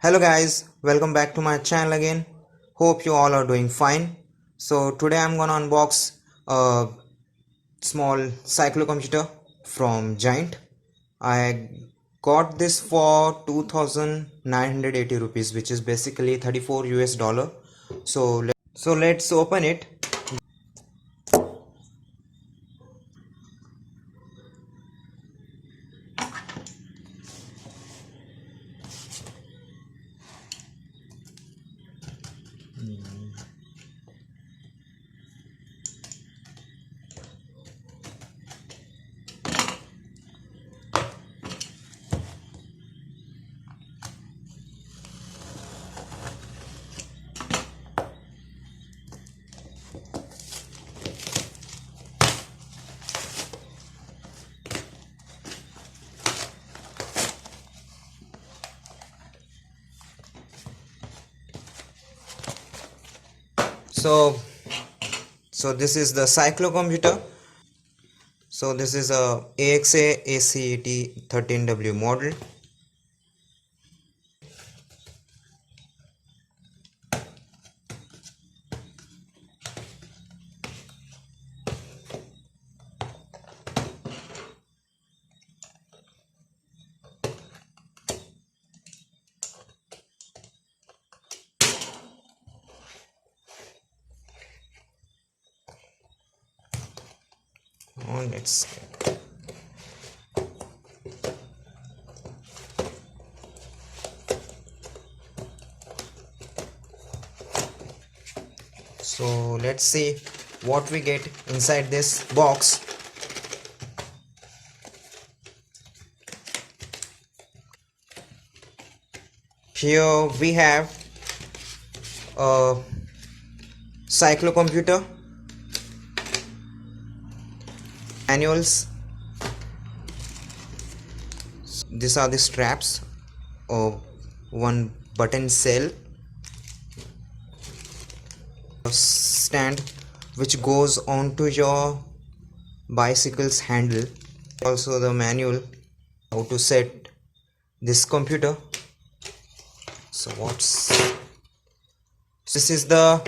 Hello guys, welcome back to my channel again. Hope you all are doing fine. So today I'm gonna unbox a small cyclocomputer from Giant. I got this for 2980 rupees, which is basically 34 US dollar. So let's open it. So this is the cyclocomputer. So this is a AXA ACET 13W model. Let's let's see what we get inside this box. Here we have a cyclocomputer, manuals. These are the straps of one button cell, stand which goes onto your bicycle's handle. Also the manual how to set this computer. This is the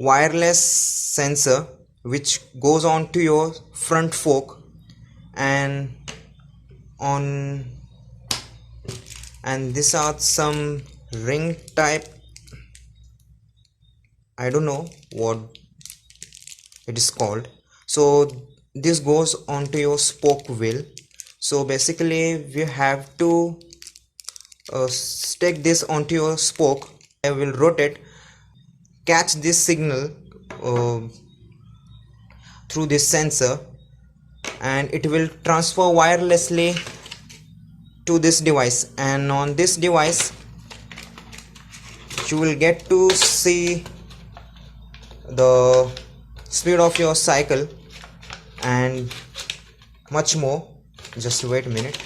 wireless sensor which goes on to your front fork and these are some ring type. I don't know what it is called. So this goes onto your spoke wheel. So basically we have to stick this onto your spoke. I will rotate, catch this signal through this sensor, and it will transfer wirelessly to this device, and on this device you will get to see the speed of your cycle and much more. Just wait a minute.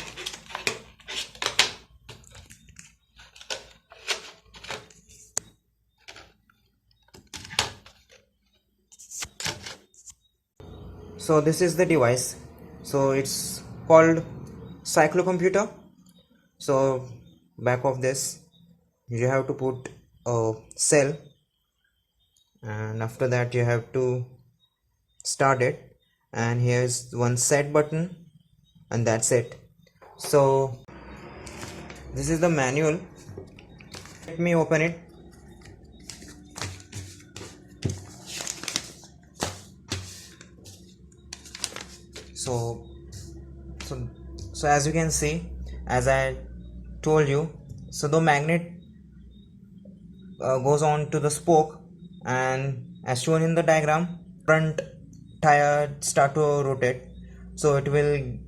So this is the device. So it's called cyclocomputer. So back of this you have to put a cell, and after that you have to start it, and here's one set button, and that's it. So this is the manual. Let me open it. So as you can see, as I told you, so the magnet goes on to the spoke, and as shown in the diagram, front tire start to rotate, so it will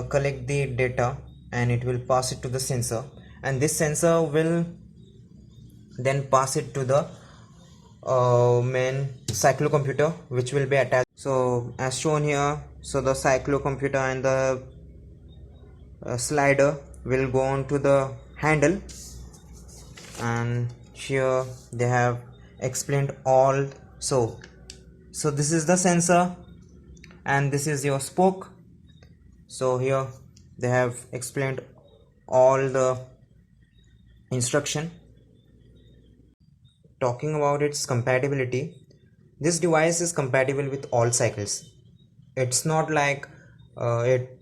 collect the data and it will pass it to the sensor, and this sensor will then pass it to the main cyclocomputer, which will be attached. So as shown here, so the cyclocomputer and the slider will go on to the handle, and here they have explained all. So this is the sensor and this is your spoke. So here they have explained all the instruction. Talking about its compatibility, this device is compatible with all cycles. It's not like it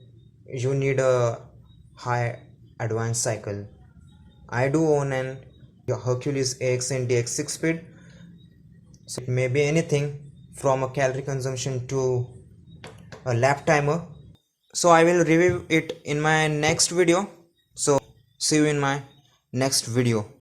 you need a high advanced cycle. I do own an Hercules AX and DX 6 speed, so it may be anything from a calorie consumption to a lap timer. So I will review it in my next video. So see you in my next video.